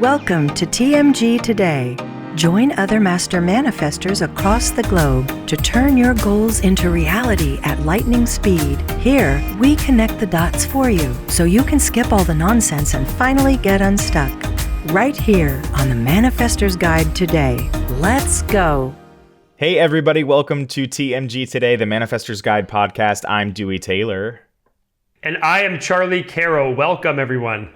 Welcome to TMG Today. Join other master manifestors across the globe to turn your goals into reality at lightning speed. Here, we connect the dots for you so you can skip all the nonsense and finally get unstuck. Right here on the Manifestor's Guide today. Let's go. Hey everybody, welcome to TMG Today, the Manifestor's Guide podcast. I'm Dewey Taylor. And I am Charlie Carroll. Welcome everyone.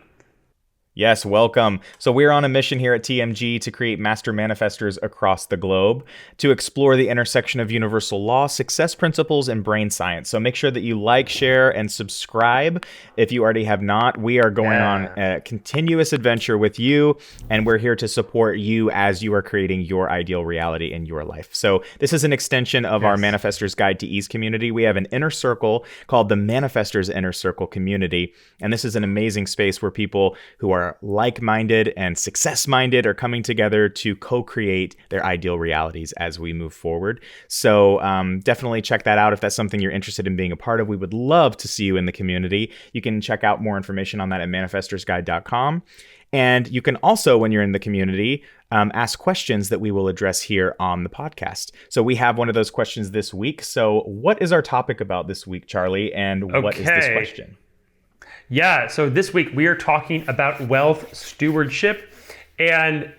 Yes, welcome. So we're on a mission here at TMG to create master manifestors across the globe to explore the intersection of universal law, success principles, and brain science. So make sure that you like, share, and subscribe if you already have not. We are going on a continuous adventure with you, and we're here to support you as you are creating your ideal reality in your life. So this is an extension of our Manifestor's Guide to Ease community. We have an inner circle called the Manifestors Inner Circle community, and this is an amazing space where people who are like-minded and success-minded are coming together to co-create their ideal realities as we move forward. So definitely check that out if that's something you're interested in being a part of. We would love to see you in the community. You can check out more information on that at manifestorsguide.com. And you can also, when you're in the community, ask questions that we will address here on the podcast. So we have one of those questions this week. So what is our topic about this week, Charlie? And what is this question? Yeah, so this week we are talking about wealth stewardship. And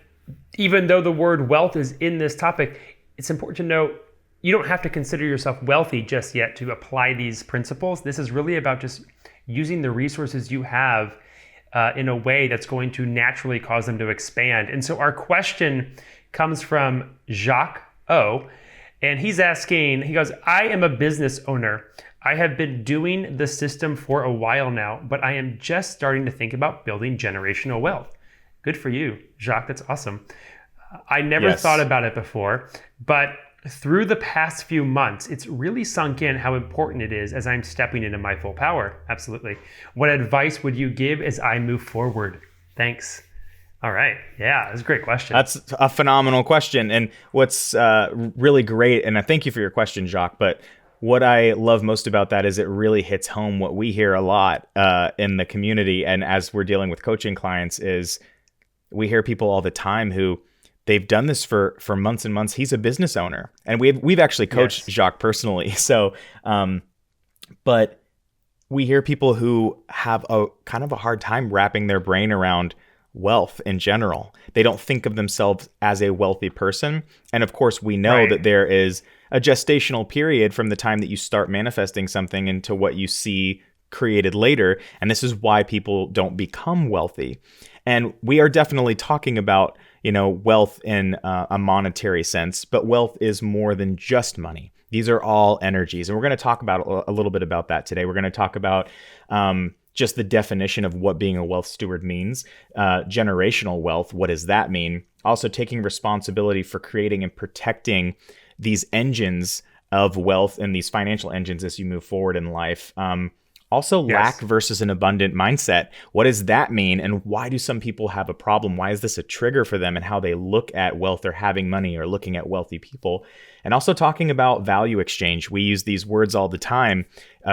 even though the word wealth is in this topic, it's important to note you don't have to consider yourself wealthy just yet to apply these principles. This is really about just using the resources you have in a way that's going to naturally cause them to expand. And so our question comes from Jacques O. And he's asking, he goes, I am a business owner. I have been doing the system for a while now, but I am just starting to think about building generational wealth. Good for you, Jacques. That's awesome. I never thought about it before, but through the past few months, it's really sunk in how important it is as I'm stepping into my full power. Absolutely. What advice would you give as I move forward? Thanks. All right. Yeah, that's a great question. That's a phenomenal question. And what's really great, and I thank you for your question, Jacques, but what I love most about that is it really hits home what we hear a lot in the community. And as we're dealing with coaching clients is we hear people all the time who they've done this for months and months. He's a business owner, and we've actually coached Jacques personally. So, but we hear people who have a kind of a hard time wrapping their brain around wealth in general. They don't think of themselves as a wealthy person. And of course, we know that there is a gestational period from the time that you start manifesting something into what you see created later. And this is why people don't become wealthy. And we are definitely talking about, wealth in a monetary sense, but wealth is more than just money. These are all energies. And we're going to talk about a little bit about that today. We're going to talk about just the definition of what being a wealth steward means, generational wealth. What does that mean? Also taking responsibility for creating and protecting these engines of wealth and these financial engines as you move forward in life. Also lack versus an abundant mindset. What does that mean? And why do some people have a problem? Why is this a trigger for them and how they look at wealth or having money or looking at wealthy people? And also talking about value exchange. We use these words all the time,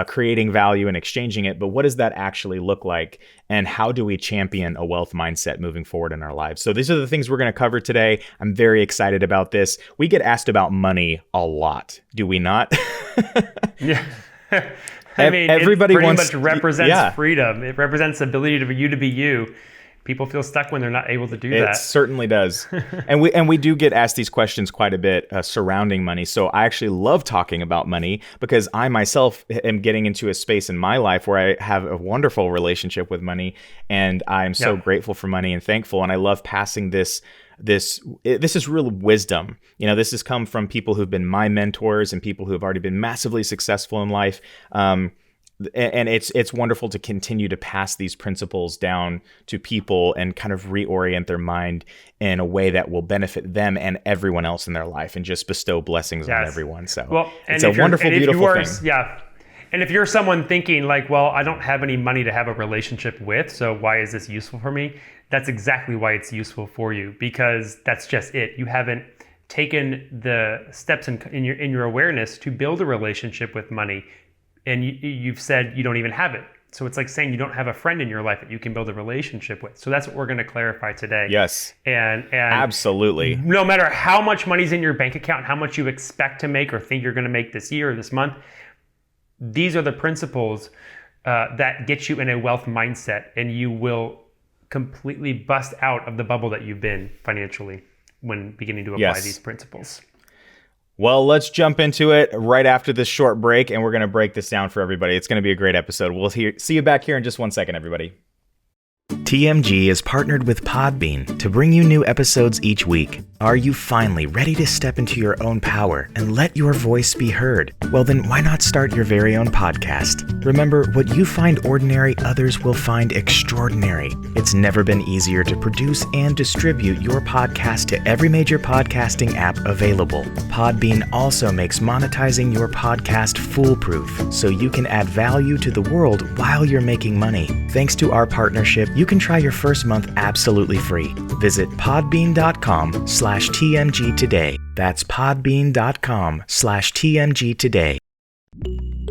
creating value and exchanging it. But what does that actually look like? And how do we champion a wealth mindset moving forward in our lives? So these are the things we're going to cover today. I'm very excited about this. We get asked about money a lot, do we not? Yeah. I mean, everybody much represents freedom. It represents the ability for you to be you. People feel stuck when they're not able to do that. It certainly does. and we do get asked these questions quite a bit surrounding money. So I actually love talking about money because I myself am getting into a space in my life where I have a wonderful relationship with money, and I'm so grateful for money and thankful. And I love passing this is real wisdom. This has come from people who've been my mentors and people who have already been massively successful in life. And it's wonderful to continue to pass these principles down to people and kind of reorient their mind in a way that will benefit them and everyone else in their life and just bestow blessings on everyone. So it's a wonderful, beautiful thing. Yeah. And if you're someone thinking like, well, I don't have any money to have a relationship with, so why is this useful for me? That's exactly why it's useful for you, because that's just it. You haven't taken the steps in your awareness to build a relationship with money. And you've said you don't even have it. So it's like saying you don't have a friend in your life that you can build a relationship with. So that's what we're going to clarify today. Yes. And absolutely. No matter how much money's in your bank account, how much you expect to make or think you're going to make this year or this month, these are the principles that get you in a wealth mindset, and you will completely bust out of the bubble that you've been financially when beginning to apply these principles. Well, let's jump into it right after this short break, and we're going to break this down for everybody. It's going to be a great episode. We'll see you back here in just 1 second, everybody. TMG is partnered with Podbean to bring you new episodes each week. Are you finally ready to step into your own power and let your voice be heard? Well, then why not start your very own podcast? Remember, what you find ordinary, others will find extraordinary. It's never been easier to produce and distribute your podcast to every major podcasting app available. Podbean also makes monetizing your podcast foolproof, so you can add value to the world while you're making money. Thanks to our partnership, you can try your first month absolutely free. Visit podbean.com/TMG today. That's podbean.com/TMG today.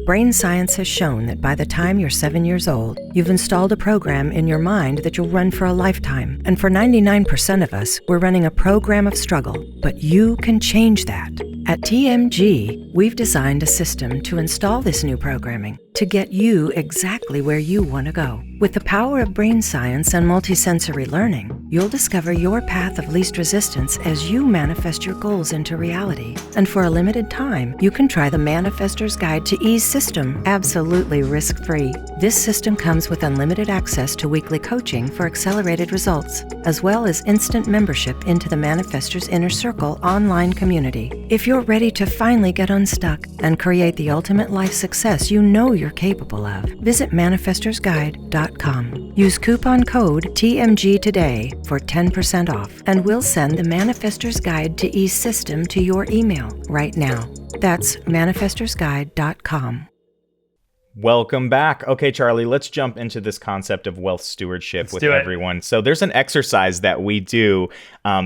Brain science has shown that by the time you're 7 years old, you've installed a program in your mind that you'll run for a lifetime. And for 99% of us, we're running a program of struggle. But you can change that. At TMG, we've designed a system to install this new programming to get you exactly where you want to go. With the power of brain science and multisensory learning, you'll discover your path of least resistance as you manifest your goals into reality. And for a limited time, you can try the Manifestor's Guide to Ease system absolutely risk-free. This system comes with unlimited access to weekly coaching for accelerated results, as well as instant membership into the Manifestor's Inner Circle online community. If you're ready to finally get unstuck and create the ultimate life success you know you're capable of, visit manifestorsguide.com. Use coupon code TMG today for 10% off, and we'll send the Manifestor's Guide to Ease system to your email right now. That's manifestorsguide.com. Welcome back. Okay, Charlie, let's jump into this concept of wealth stewardship with everyone. So there's an exercise that we do.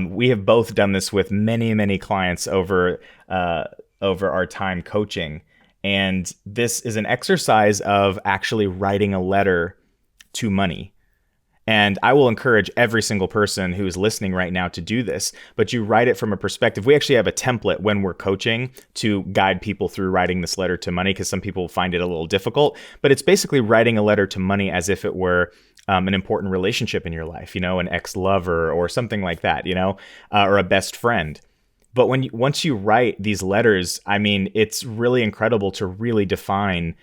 We have both done this with many, many clients over our time coaching. And this is an exercise of actually writing a letter to money. And I will encourage every single person who is listening right now to do this, but you write it from a perspective. We actually have a template when we're coaching to guide people through writing this letter to money, because some people find it a little difficult, but it's basically writing a letter to money as if it were an important relationship in your life, an ex-lover or something like that, or a best friend. But once you write these letters, I mean, it's really incredible to really define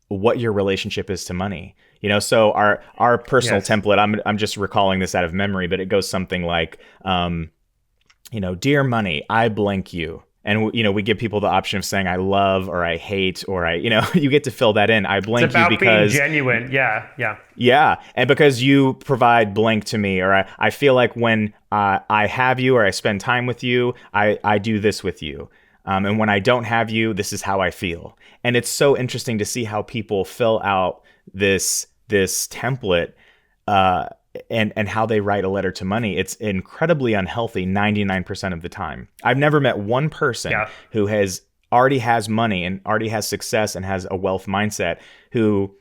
what your relationship is to money. So our personal template, I'm just recalling this out of memory, but it goes something like, dear money, I blank you. And, we give people the option of saying I love or I hate or you get to fill that in. I blank it's about you because being genuine. Yeah. Yeah. And because you provide blank to me, or I feel like when I have you or I spend time with you, I do this with you. And when I don't have you, this is how I feel. And it's so interesting to see how people fill out this template and how they write a letter to money. It's incredibly unhealthy 99% of the time. I've never met one person who already has money and already has success and has a wealth mindset who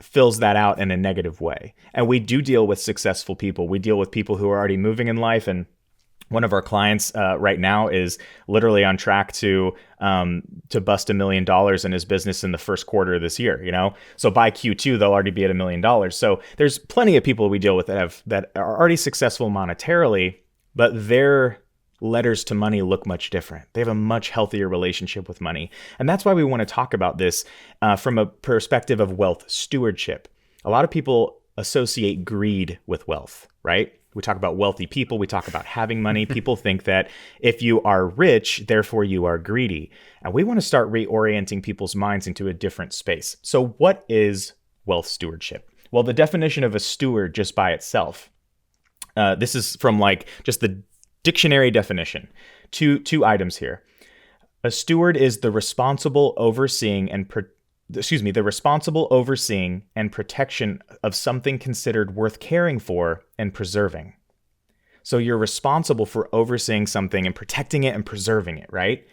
fills that out in a negative way. And we do deal with successful people. We deal with people who are already moving in life, and one of our clients right now is literally on track to bust $1 million in his business in the first quarter of this year. So by Q2 they'll already be at $1 million. So there's plenty of people we deal with that are already successful monetarily, but their letters to money look much different. They have a much healthier relationship with money, and that's why we want to talk about this from a perspective of wealth stewardship. A lot of people associate greed with wealth, right? We talk about wealthy people. We talk about having money. People think that if you are rich, therefore you are greedy. And we want to start reorienting people's minds into a different space. So what is wealth stewardship? Well, the definition of a steward just by itself, this is from just the dictionary definition. Two items here. A steward is the responsible overseeing and protection of something considered worth caring for and preserving. So you're responsible for overseeing something and protecting it and preserving it, right?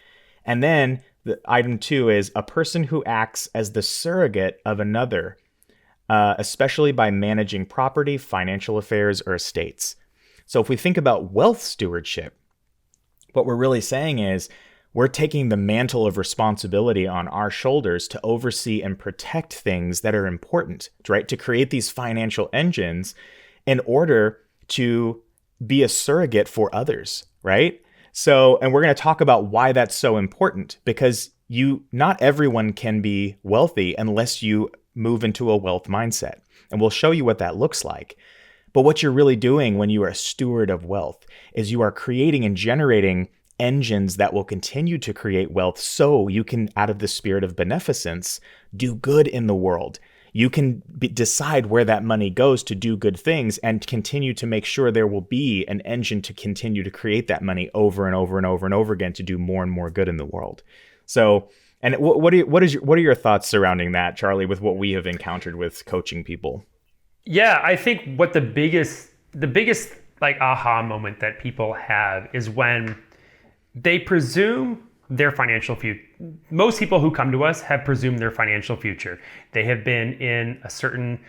And then the item 2 is a person who acts as the surrogate of another especially by managing property, financial affairs, or estates. So if we think about wealth stewardship, what we're really saying is we're taking the mantle of responsibility on our shoulders to oversee and protect things that are important, right? To create these financial engines in order to be a surrogate for others, right? So, and we're going to talk about why that's so important, because not everyone can be wealthy unless you move into a wealth mindset. And we'll show you what that looks like. But what you're really doing when you are a steward of wealth is you are creating and generating engines that will continue to create wealth so you can, out of the spirit of beneficence, do good in the world. You can decide where that money goes to do good things and continue to make sure there will be an engine to continue to create that money over and over and over and over again to do more and more good in the world. So, and what are your thoughts surrounding that, Charlie, with what we have encountered with coaching people? Yeah, I think what the biggest like aha moment that people have is when they presume their financial future. Most people who come to us have presumed their financial future. They have been in a certain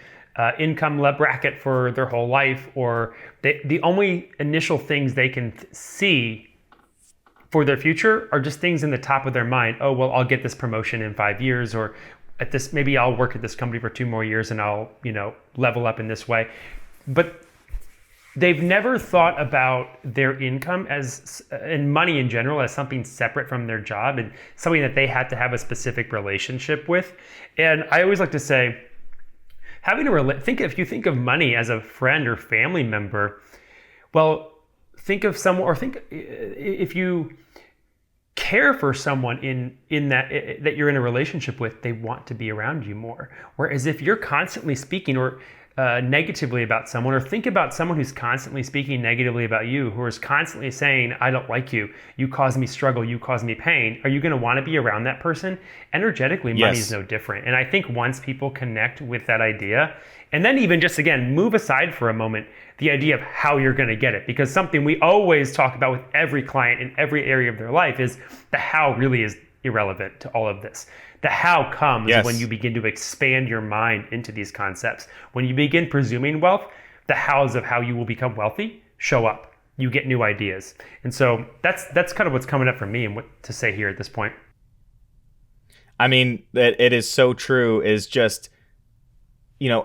income bracket for their whole life, or the only initial things they can see for their future are just things in the top of their mind. Oh, well, I'll get this promotion in 5 years, or maybe I'll work at this company for 2 more years and I'll, level up in this way. But they've never thought about their income and money in general as something separate from their job and something that they had to have a specific relationship with. And I always like to say, if you think of money as a friend or family member, well, think of someone, or think if you care for someone in that you're in a relationship with, they want to be around you more. Whereas if you're constantly speaking or negatively about someone, or think about someone who's constantly speaking negatively about you, who is constantly saying, I don't like you, you cause me struggle, you cause me pain, are you going to want to be around that person? Energetically, money is no different. And I think once people connect with that idea, and then even just, again, move aside for a moment the idea of how you're going to get it, because something we always talk about with every client in every area of their life is the how really is irrelevant to all of this. The how comes when you begin to expand your mind into these concepts. When you begin presuming wealth, the hows of how you will become wealthy show up. You get new ideas. And so that's kind of what's coming up for me and what to say here at this point. I mean, that it is so true, is just,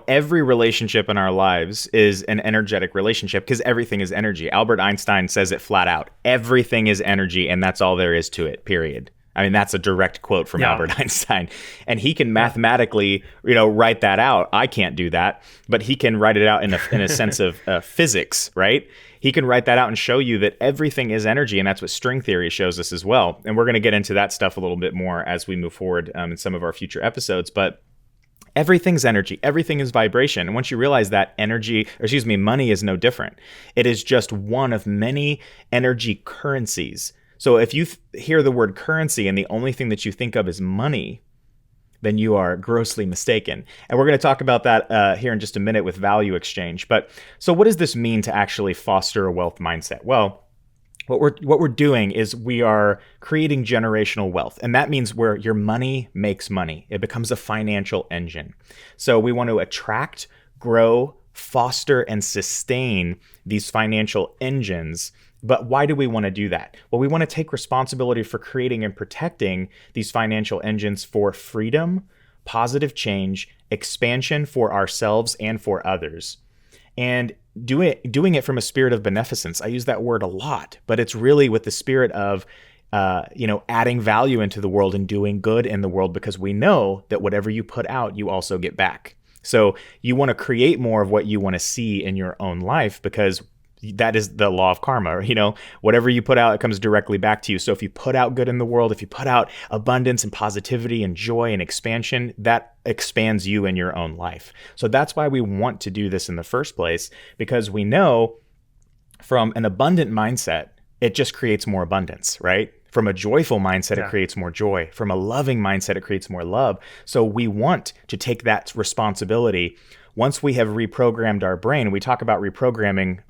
every relationship in our lives is an energetic relationship because everything is energy. Albert Einstein says it flat out. Everything is energy, and that's all there is to it, period. I mean, that's a direct quote from Albert Einstein. And he can mathematically, write that out. I can't do that, but he can write it out in a sense of physics, right? He can write that out and show you that everything is energy, and that's what string theory shows us as well. And we're going to get into that stuff a little bit more as we move forward in some of our future episodes. But everything's energy. Everything is vibration. And once you realize that money is no different. It is just one of many energy currencies. So if you hear the word currency and the only thing that you think of is money, then you are grossly mistaken. And we're going to talk about that here in just a minute with value exchange. But so what does this mean to actually foster a wealth mindset? Well, what we're doing is we are creating generational wealth. And that means where your money makes money. It becomes a financial engine. So we want to attract, grow, foster, and sustain these financial engines. But why do we want to do that? Well, we want to take responsibility for creating and protecting these financial engines for freedom, positive change, expansion for ourselves and for others. And doing it from a spirit of beneficence. I use that word a lot, but it's really with the spirit of adding value into the world and doing good in the world, because we know that whatever you put out, you also get back. So you want to create more of what you want to see in your own life, because that is the law of karma. Whatever you put out, it comes directly back to you. So if you put out good in the world, if you put out abundance and positivity and joy and expansion, that expands you in your own life. So that's why we want to do this in the first place, because we know from an abundant mindset, it just creates more abundance, right? From a joyful mindset, it creates more joy. From a loving mindset, it creates more love. So we want to take that responsibility. Once we have reprogrammed our brain, we talk about reprogramming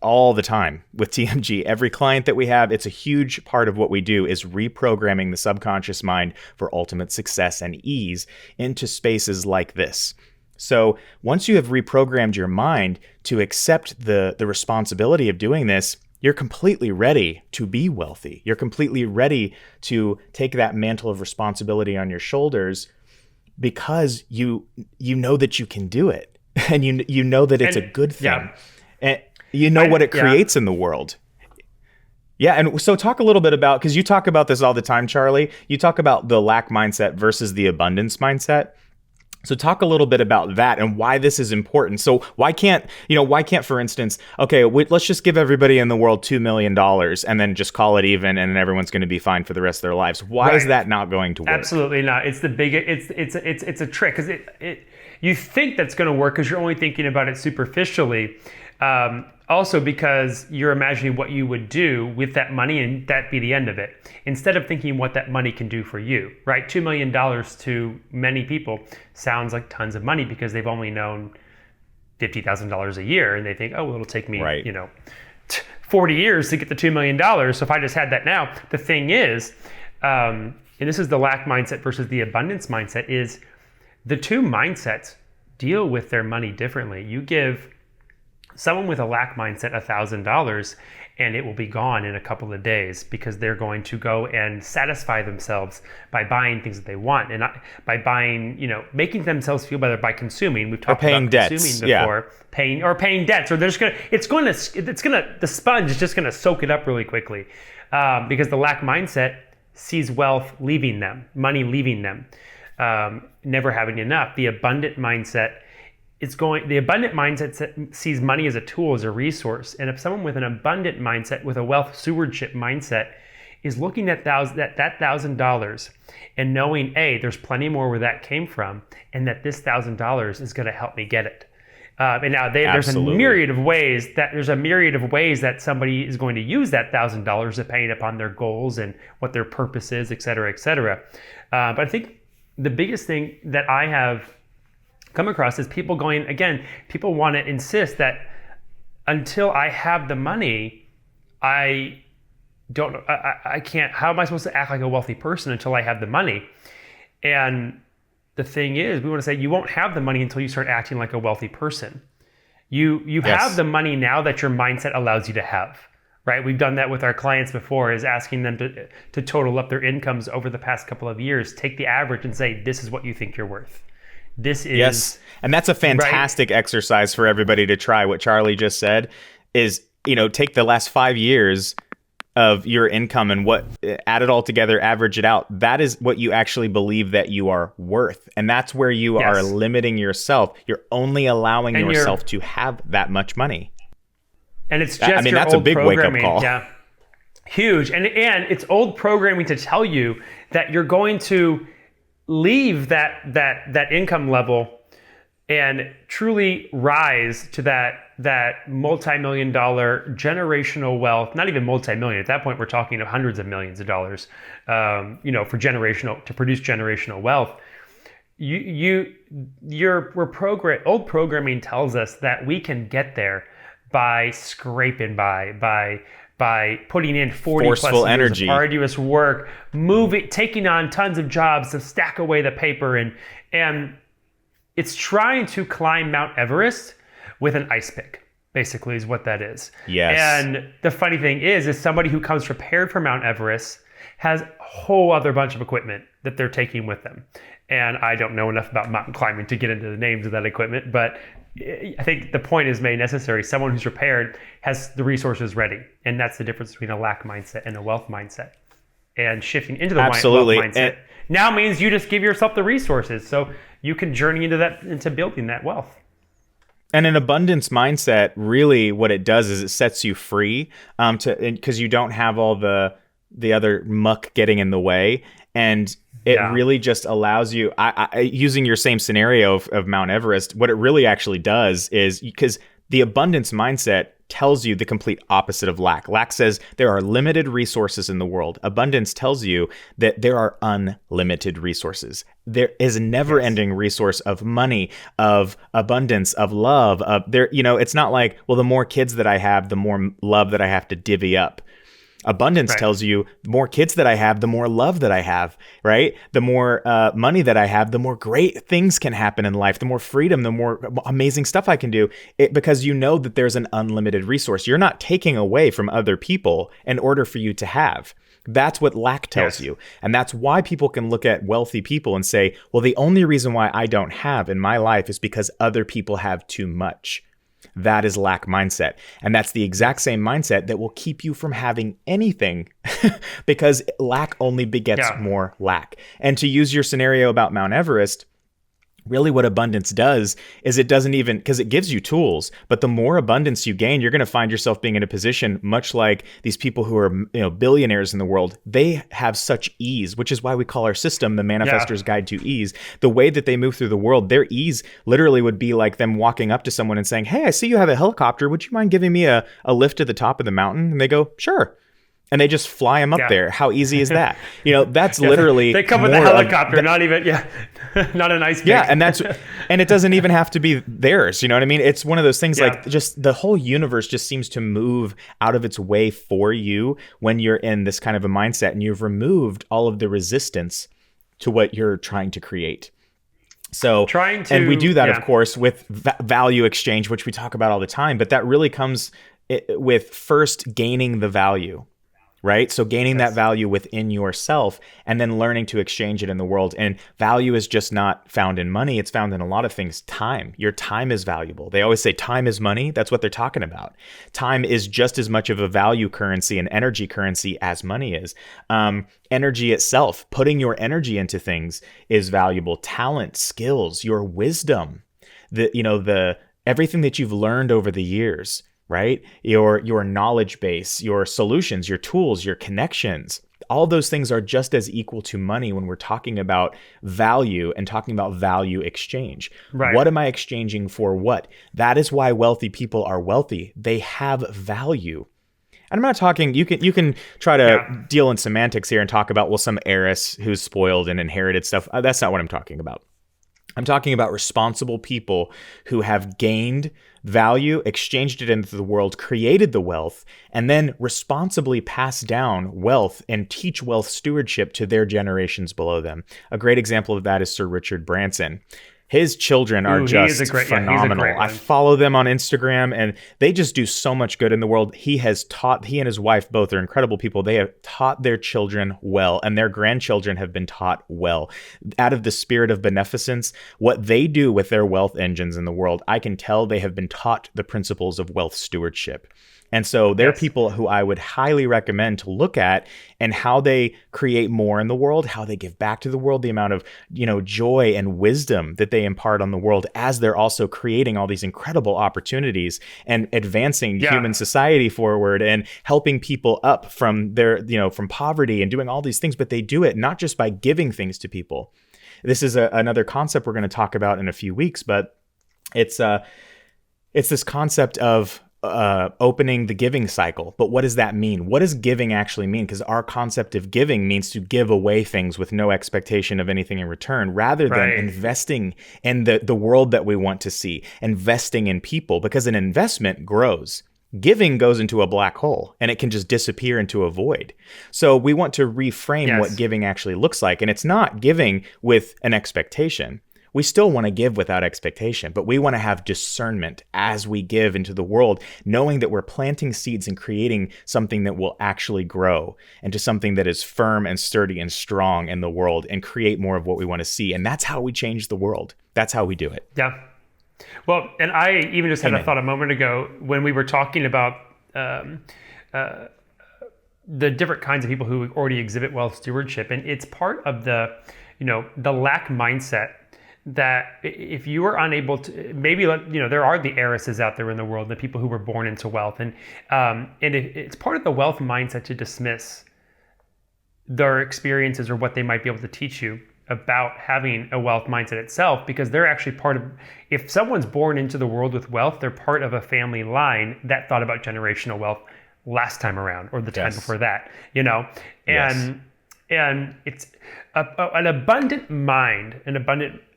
all the time with TMG. Every client that we have, it's a huge part of what we do is reprogramming the subconscious mind for ultimate success and ease into spaces like this. So once you have reprogrammed your mind to accept the responsibility of doing this, you're completely ready to be wealthy. You're completely ready to take that mantle of responsibility on your shoulders because you know that you can do it, and you know that it's a good thing, and you know what it creates in the world. Yeah, and so talk a little bit about, because you talk about this all the time, Charlie. You talk about the lack mindset versus the abundance mindset. So talk a little bit about that and why this is important. So why can't, for instance, let's just give everybody in the world $2 million and then just call it even, and then everyone's going to be fine for the rest of their lives. Why is that not going to work? Absolutely not. It's it's a trick, because you think that's going to work because you're only thinking about it superficially. Also because you're imagining what you would do with that money and that be the end of it, instead of thinking what that money can do for you, right? $2 million to many people sounds like tons of money because they've only known $50,000 a year, and they think, oh, well, it'll take me, 40 years to get the $2 million. So if I just had that now, the thing is, and this is the lack mindset versus the abundance mindset, is the two mindsets deal with their money differently. You give someone with a lack mindset $1,000 and it will be gone in a couple of days because they're going to go and satisfy themselves by buying things that they want, and not by buying, making themselves feel better by consuming. We've talked about consuming before, paying debts, or the sponge is just gonna soak it up really quickly, because the lack mindset sees wealth leaving them, money leaving them, never having enough. The abundant mindset sees money as a tool, as a resource. And if someone with an abundant mindset, with a wealth stewardship mindset, is looking at that $1,000 and knowing, there's plenty more where that came from, and that this $1,000 is going to help me get it. And now there's a myriad of ways that somebody is going to use that $1,000 depending upon their goals and what their purpose is, et cetera, et cetera. But I think the biggest thing that I have come across is people want to insist that until I have the money, I can't, how am I supposed to act like a wealthy person until I have the money? And the thing is, we want to say you won't have the money until you start acting like a wealthy person. You have the money now that your mindset allows you to have, right? We've done that with our clients before, is asking them to total up their incomes over the past couple of years, take the average and say, this is what you think you're worth. This is, yes, and that's a fantastic exercise for everybody to try. What Charlie just said is, take the last 5 years of your income and add it all together, average it out. That is what you actually believe that you are worth, and that's where you are limiting yourself. You're only allowing yourself to have that much money, and it's just that's a big wake up call. Yeah, huge, and it's old programming to tell you that you're going to leave that income level and truly rise to that multi-million dollar generational wealth. Not even multi-million at that point, we're talking of hundreds of millions of dollars, to produce generational wealth. Old programming tells us that we can get there by scraping by putting in 40 forceful plus years energy, of arduous work, taking on tons of jobs to stack away the paper, and it's trying to climb Mount Everest with an ice pick, basically, is what that is. Yes. And the funny thing is somebody who comes prepared for Mount Everest has a whole other bunch of equipment that they're taking with them. And I don't know enough about mountain climbing to get into the names of that equipment, but I think the point is made necessary. Someone who's prepared has the resources ready. And that's the difference between a lack mindset and a wealth mindset. And shifting into the wealth mindset now means you just give yourself the resources so you can journey into building that wealth. And an abundance mindset, really what it does is it sets you free, because you don't have all the other muck getting in the way. And it really just allows you, using your same scenario of Mount Everest, what it really actually does is, because the abundance mindset tells you the complete opposite of lack. Lack says there are limited resources in the world. Abundance tells you that there are unlimited resources. There is a never-ending resource of money, of abundance, of love. It's not like, well, the more kids that I have, the more love that I have to divvy up. Abundance Right. tells you the more kids that I have, the more love that I have, right? The more money that I have, the more great things can happen in life, the more freedom, the more amazing stuff I can do. Because you know that there's an unlimited resource. You're not taking away from other people in order for you to have. That's what lack tells you. And that's why people can look at wealthy people and say, well, the only reason why I don't have in my life is because other people have too much. That is lack mindset. And that's the exact same mindset that will keep you from having anything because lack only begets more lack. And to use your scenario about Mount Everest, really what abundance does is it doesn't even, because it gives you tools, but the more abundance you gain, you're going to find yourself being in a position much like these people who are, billionaires in the world. They have such ease, which is why we call our system the Manifestor's Guide to Ease. The way that they move through the world, their ease literally would be like them walking up to someone and saying, hey, I see you have a helicopter. Would you mind giving me a lift to the top of the mountain? And they go, sure. And they just fly them up there. How easy is that? That's literally they come with a helicopter, not even not a nice. Yeah, and it doesn't even have to be theirs. You know what I mean? It's one of those things like just the whole universe just seems to move out of its way for you when you're in this kind of a mindset and you've removed all of the resistance to what you're trying to create. So and we do that, of course, with value exchange, which we talk about all the time. But that really comes with first gaining the value. Right? So gaining that value within yourself and then learning to exchange it in the world. And value is just not found in money. It's found in a lot of things. Time. Your time is valuable. They always say time is money. That's what they're talking about. Time is just as much of a value currency and energy currency as money is. Energy itself, putting your energy into things is valuable. Talent, skills, your wisdom, the everything that you've learned over the years. Right? Your knowledge base, your solutions, your tools, your connections, all those things are just as equal to money when we're talking about value and talking about value exchange. Right. What am I exchanging for what? That is why wealthy people are wealthy. They have value. And I'm not talking, you can try to deal in semantics here and talk about, well, some heiress who's spoiled and inherited stuff. That's not what I'm talking about. I'm talking about responsible people who have gained value, exchanged it into the world, created the wealth, and then responsibly pass down wealth and teach wealth stewardship to their generations below them. A great example of that is Sir Richard Branson. His children are just phenomenal. I follow them on Instagram and they just do so much good in the world. He and his wife both are incredible people. They have taught their children well and their grandchildren have been taught well. Out of the spirit of beneficence, what they do with their wealth engines in the world, I can tell they have been taught the principles of wealth stewardship. And so they're people who I would highly recommend to look at and how they create more in the world, how they give back to the world, the amount of, joy and wisdom that they impart on the world as they're also creating all these incredible opportunities and advancing human society forward and helping people up from from poverty and doing all these things. But they do it not just by giving things to people. This is another concept we're going to talk about in a few weeks, but it's this concept of opening the giving cycle. But what does that mean? What does giving actually mean? Because our concept of giving means to give away things with no expectation of anything in return, rather than investing in the world that we want to see, investing in people, because an investment grows. Giving goes into a black hole and it can just disappear into a void. So we want to reframe what giving actually looks like. And it's not giving with an expectation. We still want to give without expectation, but we want to have discernment as we give into the world, knowing that we're planting seeds and creating something that will actually grow into something that is firm and sturdy and strong in the world and create more of what we want to see. And that's how we change the world. That's how we do it. Yeah. Well, and I even just had a thought a moment ago when we were talking about the different kinds of people who already exhibit wealth stewardship. And it's part of the lack mindset that if you are unable to, maybe, there are the heiresses out there in the world, the people who were born into wealth. And it's part of the wealth mindset to dismiss their experiences or what they might be able to teach you about having a wealth mindset itself, because they're actually part of, if someone's born into the world with wealth, they're part of a family line that thought about generational wealth last time around or the time before that, and it's an abundant mind,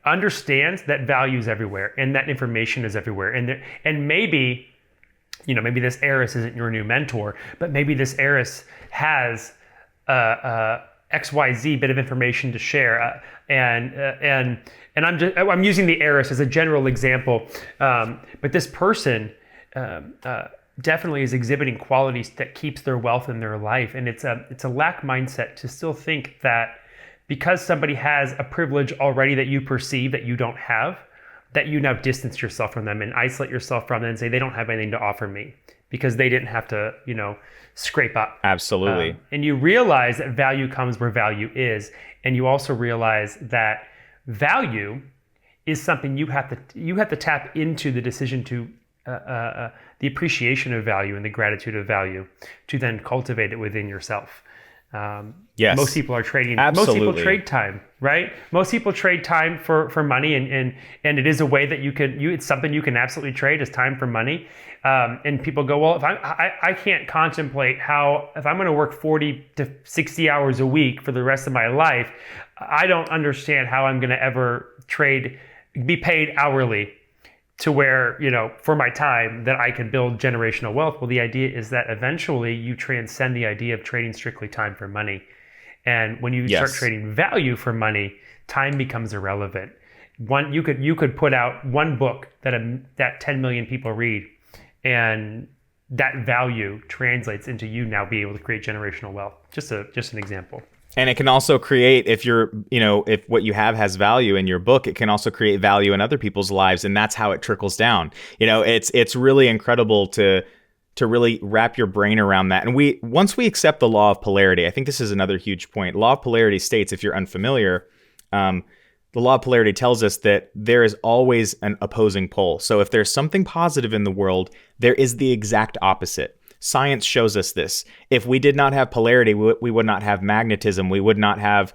understands that value is everywhere and that information is everywhere. And maybe maybe this heiress isn't your new mentor, but maybe this heiress has XYZ bit of information to share. And I'm using the heiress as a general example, but this person definitely is exhibiting qualities that keeps their wealth in their life. And it's a lack mindset to still think that because somebody has a privilege already that you perceive that you don't have, that you now distance yourself from them and isolate yourself from them and say they don't have anything to offer me because they didn't have to, scrape up. Absolutely. And you realize that value comes where value is. And you also realize that value is something you have to tap into the decision to the appreciation of value and the gratitude of value to then cultivate it within yourself. Yes. Most people are trading. Absolutely. Most people trade time, right? Most people trade time for money, and it is a way that it's something you can absolutely trade is time for money. And people go, well, if I can't contemplate if I'm going to work 40 to 60 hours a week for the rest of my life, I don't understand how I'm going to ever be paid hourly to where, for my time that I can build generational wealth. Well, the idea is that eventually you transcend the idea of trading strictly time for money. And when you start trading value for money, time becomes irrelevant. You could put out one book that 10 million people read, and that value translates into you now being able to create generational wealth. Just an example. And it can also create, if what you have has value in your book, it can also create value in other people's lives, and that's how it trickles down. It's really incredible to really wrap your brain around that. And once we accept the law of polarity, I think this is another huge point. Law of polarity states, if you're unfamiliar, the law of polarity tells us that there is always an opposing pole. So if there's something positive in the world, there is the exact opposite. Science shows us this. If we did not have polarity, we would not have magnetism. We would not have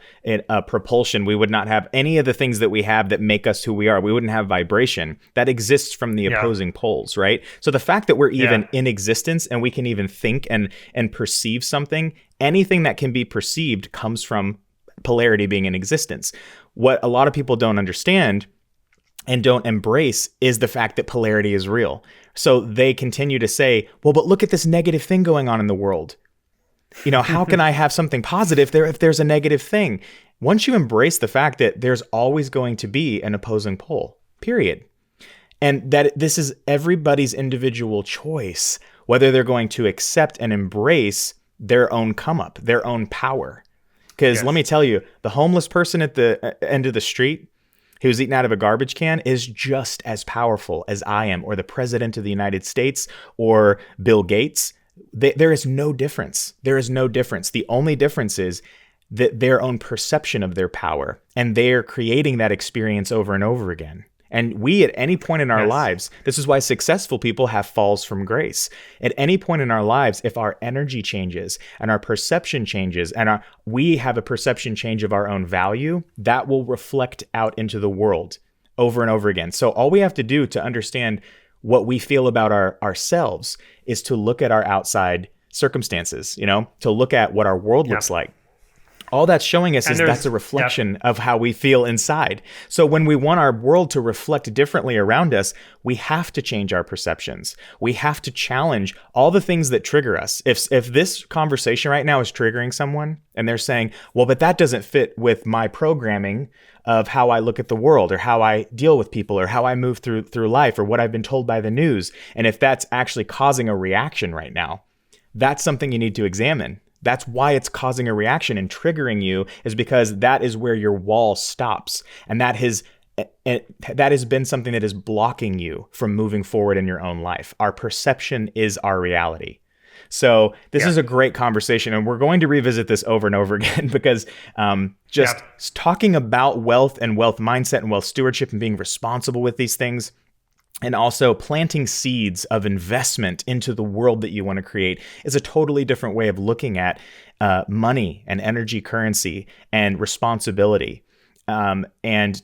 propulsion. We would not have any of the things that we have that make us who we are. We wouldn't have vibration. That exists from the opposing poles, right? So the fact that we're even in existence and we can even think and perceive something, anything that can be perceived comes from polarity being in existence. What a lot of people don't understand and don't embrace is the fact that polarity is real. So they continue to say, well, but look at this negative thing going on in the world. How can I have something positive if there's a negative thing? Once you embrace the fact that there's always going to be an opposing pole, period. And that this is everybody's individual choice, whether they're going to accept and embrace their own come up, their own power. Because let me tell you, the homeless person at the end of the street who's eating out of a garbage can is just as powerful as I am, or the president of the United States, or Bill Gates. There is no difference. There is no difference. The only difference is that their own perception of their power, and they're creating that experience over and over again. And we, at any point in our lives, this is why successful people have falls from grace. At any point in our lives, if our energy changes and our perception changes and we have a perception change of our own value, that will reflect out into the world over and over again. So all we have to do to understand what we feel about ourselves is to look at our outside circumstances, to look at what our world looks like. All that's showing us is that's a reflection of how we feel inside. So when we want our world to reflect differently around us, we have to change our perceptions. We have to challenge all the things that trigger us. If this conversation right now is triggering someone and they're saying, well, but that doesn't fit with my programming of how I look at the world, or how I deal with people, or how I move through life, or what I've been told by the news. And if that's actually causing a reaction right now, that's something you need to examine. That's why it's causing a reaction and triggering you, is because that is where your wall stops. And that has been something that is blocking you from moving forward in your own life. Our perception is our reality. So this is a great conversation, and we're going to revisit this over and over again, because talking about wealth and wealth mindset and wealth stewardship and being responsible with these things, and also planting seeds of investment into the world that you want to create, is a totally different way of looking at money and energy, currency, and responsibility. And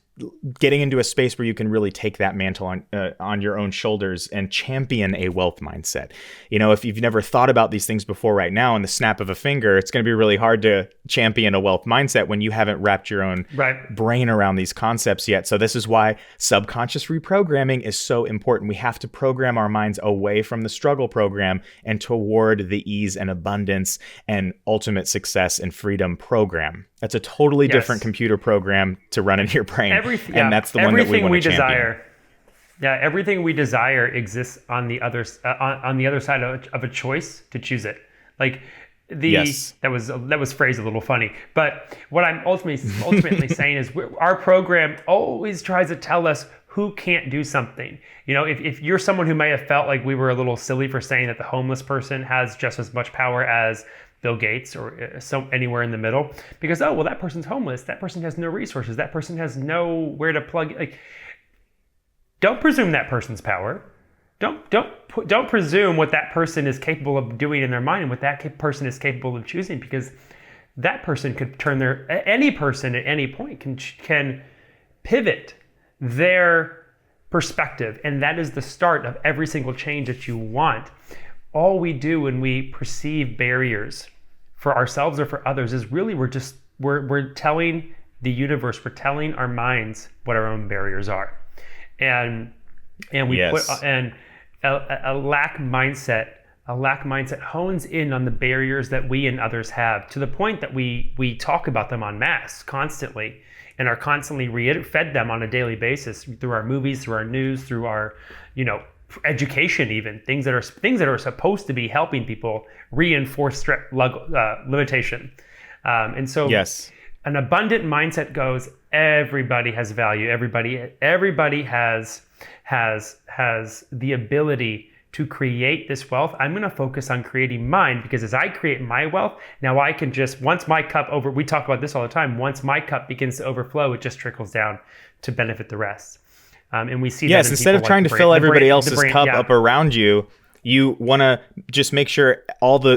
getting into a space where you can really take that mantle on your own shoulders and champion a wealth mindset. If you've never thought about these things before, right now, in the snap of a finger, it's going to be really hard to champion a wealth mindset when you haven't wrapped your own brain around these concepts yet. So this is why subconscious reprogramming is so important. We have to program our minds away from the struggle program and toward the ease and abundance and ultimate success and freedom program. That's a totally different computer program to run in your brain. And that's the one that we want to champion. Everything we desire exists on the other side of a choice to choose it. Like that was phrased a little funny, but what I'm ultimately saying is our program always tries to tell us who can't do something. If you're someone who may have felt like we were a little silly for saying that the homeless person has just as much power as Bill Gates or anywhere in the middle, because that person's homeless, that person has no resources, that person has nowhere to plug. Like, don't presume that person's power. Don't presume what that person is capable of doing in their mind and what that person is capable of choosing, because that person could any person at any point can pivot their perspective, and that is the start of every single change that you want. All we do when we perceive barriers for ourselves or for others is really we're telling the universe, we're telling our minds what our own barriers are, and we put a lack mindset hones in on the barriers that we and others have, to the point that we talk about them en masse constantly and are constantly fed them on a daily basis through our movies, through our news, through our education, even things that are supposed to be helping people reinforce limitation. And so an abundant mindset goes, everybody has value. Everybody has the ability to create this wealth. I'm going to focus on creating mine, because as I create my wealth, now I can once my cup we talk about this all the time, once my cup begins to overflow, it just trickles down to benefit the rest. And we see that instead of trying to fill everybody else's cup up around you, you want to just make sure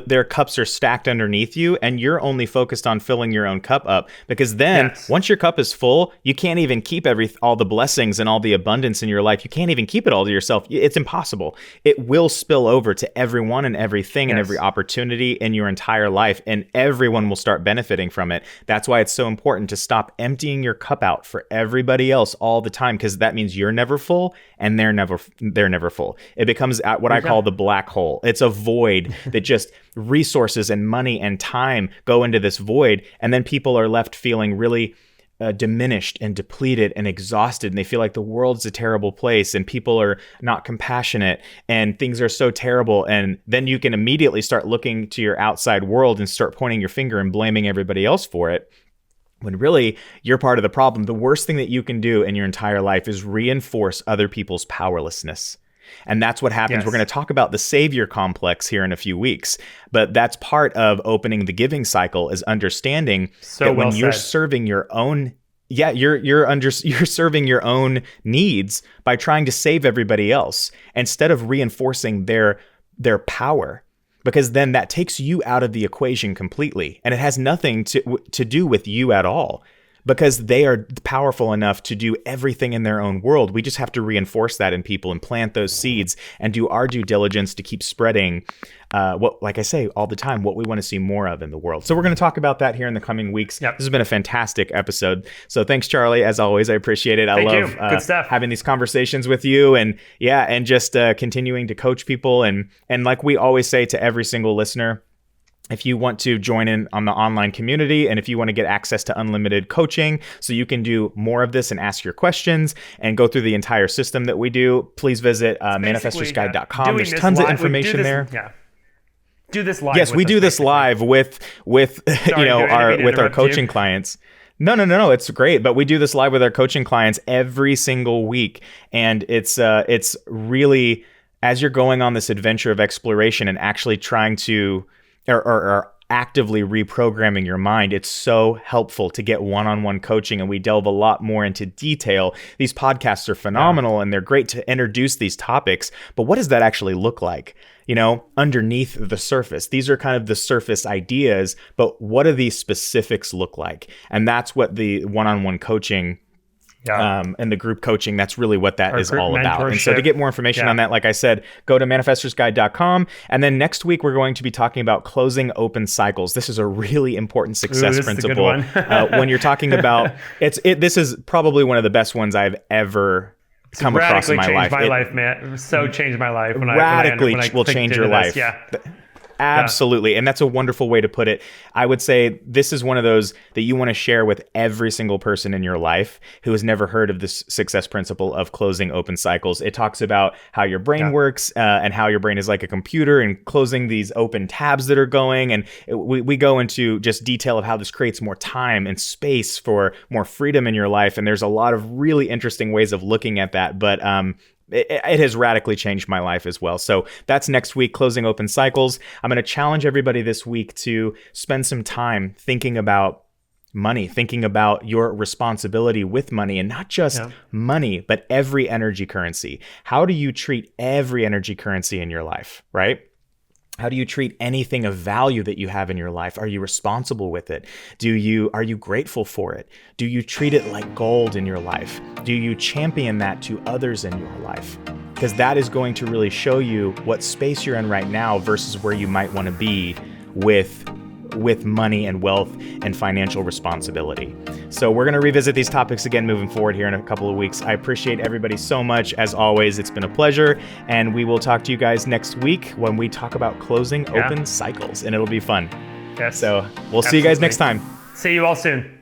their cups are stacked underneath you, and you're only focused on filling your own cup up. Because then once your cup is full, you can't even keep all the blessings and all the abundance in your life. You can't even keep it all to yourself. It's impossible. It will spill over to everyone and everything and every opportunity in your entire life, and everyone will start benefiting from it. That's why it's so important to stop emptying your cup out for everybody else all the time, because that means you're never full and they're never full. It becomes what I call the black hole. It's a void that just resources and money and time go into this void, and then people are left feeling really diminished and depleted and exhausted, and they feel like the world's a terrible place and people are not compassionate and things are so terrible. And then you can immediately start looking to your outside world and start pointing your finger and blaming everybody else for it, when really you're part of the problem. The worst thing that you can do in your entire life is reinforce other people's powerlessness. And that's what happens. We're going to talk about the savior complex here in a few weeks, but that's part of opening the giving cycle, is understanding that when you're serving your own, you're serving your own needs by trying to save everybody else instead of reinforcing their power, because then that takes you out of the equation completely, and it has nothing to do with you at all, because they are powerful enough to do everything in their own world. We just have to reinforce that in people and plant those seeds and do our due diligence to keep spreading like I say all the time, what we want to see more of in the world. So we're going to talk about that here in the coming weeks. This has been a fantastic episode. So thanks, Charlie. As always, I appreciate it. I love Good stuff. Having these conversations with you, and just continuing to coach people. And like we always say to every single listener, if you want to join in on the online community, and if you want to get access to unlimited coaching so you can do more of this and ask your questions and go through the entire system that we do, please visit manifestorsguide.com. There's tons of information there. Do this live. Yes, we do this live with our coaching clients. No, it's great. But we do this live with our coaching clients every single week. And it's really, as you're going on this adventure of exploration and actually trying to or actively reprogramming your mind, it's so helpful to get one-on-one coaching, and we delve a lot more into detail. These podcasts are phenomenal and they're great to introduce these topics, but what does that actually look like? Underneath the surface. These are kind of the surface ideas, but what do these specifics look like? And that's what the one-on-one coaching And the group coaching, that's really what that is all about. And so mentorship. to get more information on that, like I said, go to manifestorsguide.com. And then next week, we're going to be talking about closing open cycles. This is a really important success principle. When you're talking about, this is probably one of the best ones I've ever come across in my life. Radically changed my life, man. It so changed my life. When I will change your life. Yeah. Absolutely. And that's a wonderful way to put it. I would say this is one of those that you want to share with every single person in your life who has never heard of this success principle of closing open cycles. It talks about how your brain works and how your brain is like a computer and closing these open tabs that are going. And we go into just detail of how this creates more time and space for more freedom in your life. And there's a lot of really interesting ways of looking at that. But it has radically changed my life as well. So that's next week, closing open cycles. I'm going to challenge everybody this week to spend some time thinking about money, thinking about your responsibility with money, and not just money, but every energy currency. How do you treat every energy currency in your life, right? How do you treat anything of value that you have in your life? Are you responsible with it? Are you grateful for it? Do you treat it like gold in your life? Do you champion that to others in your life? Because that is going to really show you what space you're in right now versus where you might want to be with money and wealth and financial responsibility. So we're going to revisit these topics again moving forward here in a couple of weeks. I appreciate everybody so much. As always, it's been a pleasure. And we will talk to you guys next week when we talk about closing open cycles, and it'll be fun. Yes. So we'll see you guys next time. See you all soon.